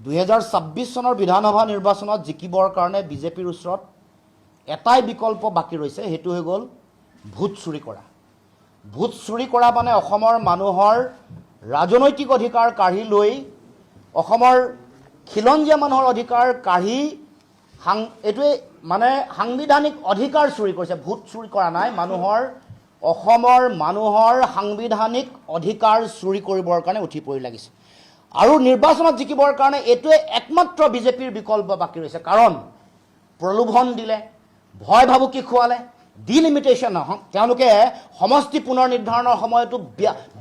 2026 চনৰ বিধানসভা নিৰ্বাচনত জিকিবৰ কাৰণে বিজেপিৰ ওচৰত এটাই বিকল্প বাকী ৰৈছে, সেইটো হৈ গ'ল ভোট চুৰি কৰা। ভোট চুৰি কৰা মানে অসমৰ মানুহৰ ৰাজনৈতিক অধিকাৰ কাঢ়ি লৈ, অসমৰ খিলঞ্জীয়া মানুহৰ অধিকাৰ কাঢ়ি এইটোৱে মানে সাংবিধানিক অধিকাৰ চুৰি কৰিছে। ভোট চুৰি কৰা নাই, অসমৰ মানুহৰ সাংবিধানিক অধিকাৰ চুৰি কৰিবৰ কাৰণে উঠি পৰি লাগিছে। আৰু নিৰ্বাচনত জিকিবৰ কাৰণে এইটোৱে একমাত্ৰ বিজেপিৰ বিকল্প বাকী ৰৈছে। কাৰণ প্ৰলোভন দিলে, ভয় ভাবুকি খুৱালে, ডিলিমিটেশ্যন নহওক, তেওঁলোকে সমষ্টি পুনৰ নিৰ্ধাৰণৰ সময়তো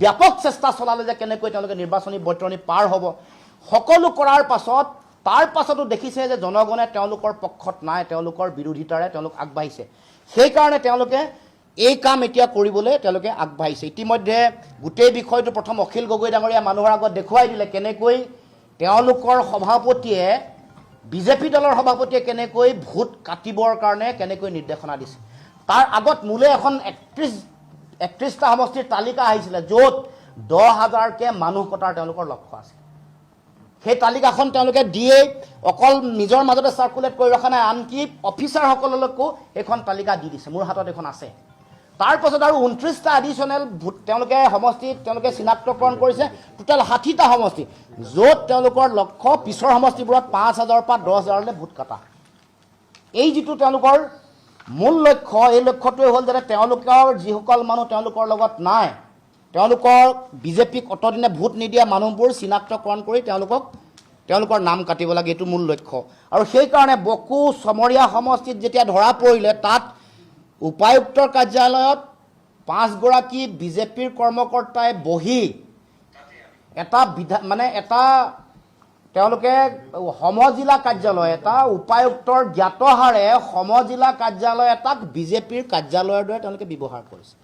ব্যাপক চেষ্টা চলালে যে কেনেকৈ তেওঁলোকে নিৰ্বাচনী বৈতৰণি পাৰ হ'ব। সকলো কৰাৰ পাছত তাৰ পাছতো দেখিছে যে জনগণে তেওঁলোকৰ পক্ষত নাই, তেওঁলোকৰ বিৰোধিতাৰে তেওঁলোক আগবাঢ়িছে। সেইকাৰণে তেওঁলোকে এই কাম এতিয়া কৰিবলৈ তেওঁলোকে আগবাঢ়িছে। ইতিমধ্যে গোটেই বিষয়টো প্ৰথম অখিল গগৈ ডাঙৰীয়া মানুহৰ আগত দেখুৱাই দিলে কেনেকৈ তেওঁলোকৰ সভাপতিয়ে, বিজেপি দলৰ সভাপতিয়ে কেনেকৈ ভোট কাটিবৰ কাৰণে কেনেকৈ নিৰ্দেশনা দিছে। তাৰ আগত মোলৈ এখন 31টা সমষ্টিৰ তালিকা আহিছিলে, য'ত 10,000কে মানুহ কটাৰ তেওঁলোকৰ লক্ষ্য আছে। সেই তালিকাখন তেওঁলোকে দিয়ে অকল নিজৰ মাজতে চাৰ্কুলেট কৰি ৰখা নাই, আনকি অফিচাৰসকললৈকো এইখন তালিকা দি দিছে। মোৰ হাতত এখন আছে। তাৰপাছত আৰু 29টা এডিশ্যনেল ভোট তেওঁলোকে চিনাক্তকৰণ কৰিছে, টোটেল 60টা সমষ্টি, য'ত তেওঁলোকৰ লক্ষ্য পিছৰ সমষ্টিবোৰত 5,000 পৰা 10,000লৈ ভোট কটা। এই যিটো তেওঁলোকৰ মূল লক্ষ্য, এই লক্ষ্যটোৱে হ'ল যাতে তেওঁলোকৰ যিসকল মানুহ তেওঁলোকৰ লগত নাই, তেওঁলোকৰ বিজেপিক অতদিনে ভোট নিদিয়া মানুহবোৰ চিনাক্তকৰণ কৰি তেওঁলোকৰ নাম কাটিব লাগে, এইটো মূল লক্ষ্য। আৰু সেইকাৰণে বকো চমৰীয়া সমষ্টিত যেতিয়া ধৰা পৰিলে, তাত উপায়ুক্তৰ কাৰ্যালয়ত 5গৰাকী বিজেপিৰ কৰ্মকৰ্তাই বহি তেওঁলোকে সমজিলা কাৰ্যালয় এটা, উপায়ুক্তৰ জ্ঞাতহাৰে সমজিলা কাৰ্যালয় এটাক বিজেপিৰ কাৰ্যালয়ৰ দৰে তেওঁলোকে ব্যৱহাৰ কৰিছে।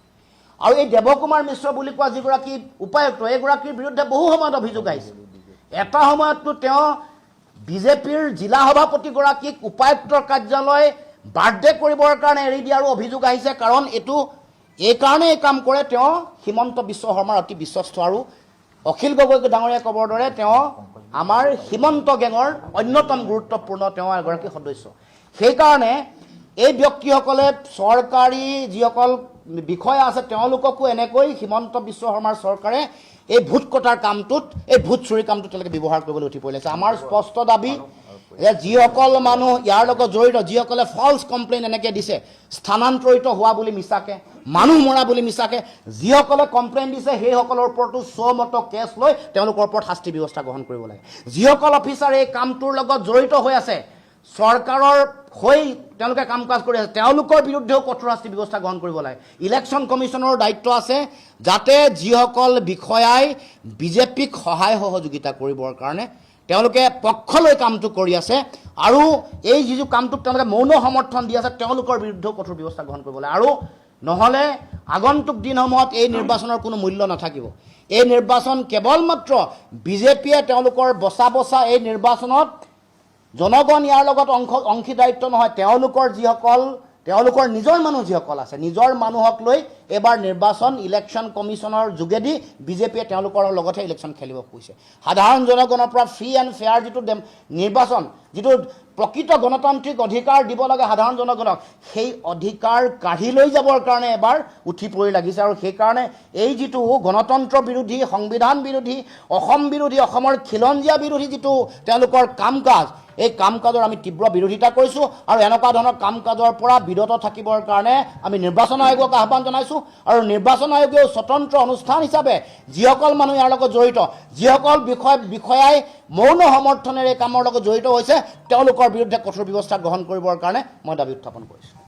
আৰু এই দেৱকুমাৰ মিশ্ৰ বুলি কোৱা যিগৰাকী উপায়ুক্ত, এইগৰাকীৰ বিৰুদ্ধে বহু সময়ত অভিযোগ আহিছে। এটা সময়ততো তেওঁ বিজেপিৰ জিলা সভাপতিগৰাকীক উপায়ুক্তৰ কাৰ্যালয় বাৰ্থডে কৰিবৰ কাৰণে এৰি দিয়াৰো অভিযোগ আহিছে। কাৰণ এই কাম কৰে, তেওঁ হিমন্ত বিশ্ব শৰ্মাৰ অতি বিশ্বস্ত, আৰু অখিল গগৈ ডাঙৰীয়াই ক'বৰ দৰে তেওঁ আমাৰ হিমন্ত গেঙৰ অন্যতম গুৰুত্বপূৰ্ণ এগৰাকী সদস্য। সেইকাৰণে এই ব্যক্তিসকলে চৰকাৰী যিসকল বিষয়া আছে তেওঁলোককো এনেকৈ হিমন্ত বিশ্ব শৰ্মাৰ চৰকাৰে এই ভোট কটাৰ কামটোত, এই ভোট চুৰি কামটোত তেওঁলোকে ব্যৱহাৰ কৰিবলৈ উঠি পৰিছে। আমাৰ স্পষ্ট দাবী যে যিসকল মানুহ ইয়াৰ লগত জড়িত, যিসকলে ফল্ছ কমপ্লেইন এনেকৈ দিছে, স্থানান্তৰিত হোৱা বুলি মিছাকৈ, মানুহ মৰা বুলি মিছাকৈ যিসকলে কমপ্লেইন দিছে, সেইসকলৰ ওপৰতো মতো কেছ লৈ তেওঁলোকৰ ওপৰত শাস্তি ব্যৱস্থা গ্ৰহণ কৰিব লাগে। যিসকল অফিচাৰ এই কামটোৰ লগত জড়িত হৈ আছে, চৰকাৰৰ হৈ তেওঁলোকে কাম কাজ কৰি আছে, তেওঁলোকৰ বিৰুদ্ধেও কঠোৰ শাস্তি ব্যৱস্থা গ্ৰহণ কৰিব লাগে। ইলেকশ্যন কমিশ্যনৰ দায়িত্ব আছে যাতে যিসকল বিষয়াই বিজেপিক সহায় সহযোগিতা কৰিবৰ কাৰণে তেওঁলোকে পক্ষ লৈ কামটো কৰি আছে, আৰু এই যিটো কামটোক তেওঁলোকে মৌন সমৰ্থন দি আছে, তেওঁলোকৰ বিৰুদ্ধেও কঠোৰ ব্যৱস্থা গ্ৰহণ কৰিব লাগে। আৰু নহ'লে আগন্তুক দিনসমূহত এই নিৰ্বাচনৰ কোনো মূল্য নাথাকিব। এই নিৰ্বাচন কেৱল মাত্ৰ বিজেপিয়ে তেওঁলোকৰ বচা এই নিৰ্বাচনত জনগণ ইয়াৰ লগত অংশীদাৰিত্ব নহয়, তেওঁলোকৰ নিজৰ মানুহ যিসকল আছে, নিজৰ মানুহক লৈ এবাৰ নিৰ্বাচন ইলেকশ্যন কমিশ্যনৰ যোগেদি বিজেপিয়ে তেওঁলোকৰ লগতহে ইলেকশ্যন খেলিব খুজিছে। সাধাৰণ জনগণৰ পৰা ফ্ৰী এণ্ড ফেয়াৰ যিটো নিৰ্বাচন, যিটো প্ৰকৃত গণতান্ত্ৰিক অধিকাৰ দিব লাগে সাধাৰণ জনগণক, সেই অধিকাৰ কাঢ়ি লৈ যাবৰ কাৰণে এবাৰ উঠি পৰি লাগিছে। আৰু সেইকাৰণে এই যিটো গণতন্ত্ৰ বিৰোধী, সংবিধান বিৰোধী, অসম বিৰোধী, অসমৰ খিলঞ্জীয়া বিৰোধী যিটো তেওঁলোকৰ কাম কাজ, এই কাম কাজৰ আমি তীব্ৰ বিৰোধিতা কৰিছোঁ। আৰু এনেকুৱা ধৰণৰ কাম কাজৰ পৰা বিৰত থাকিবৰ কাৰণে আমি নিৰ্বাচন আয়োগক আহ্বান জনাইছোঁ। আৰু নিৰ্বাচন আয়োগেও স্বতন্ত্ৰ অনুষ্ঠান হিচাপে যিসকল মানুহ ইয়াৰ লগত জড়িত, যিসকল বিষয়াই মৌন সমৰ্থনেৰে এই কামৰ লগত জড়িত হৈছে, তেওঁলোকৰ বিৰুদ্ধে কঠোৰ ব্যৱস্থা গ্ৰহণ কৰিবৰ কাৰণে মই দাবী উত্থাপন কৰিছোঁ।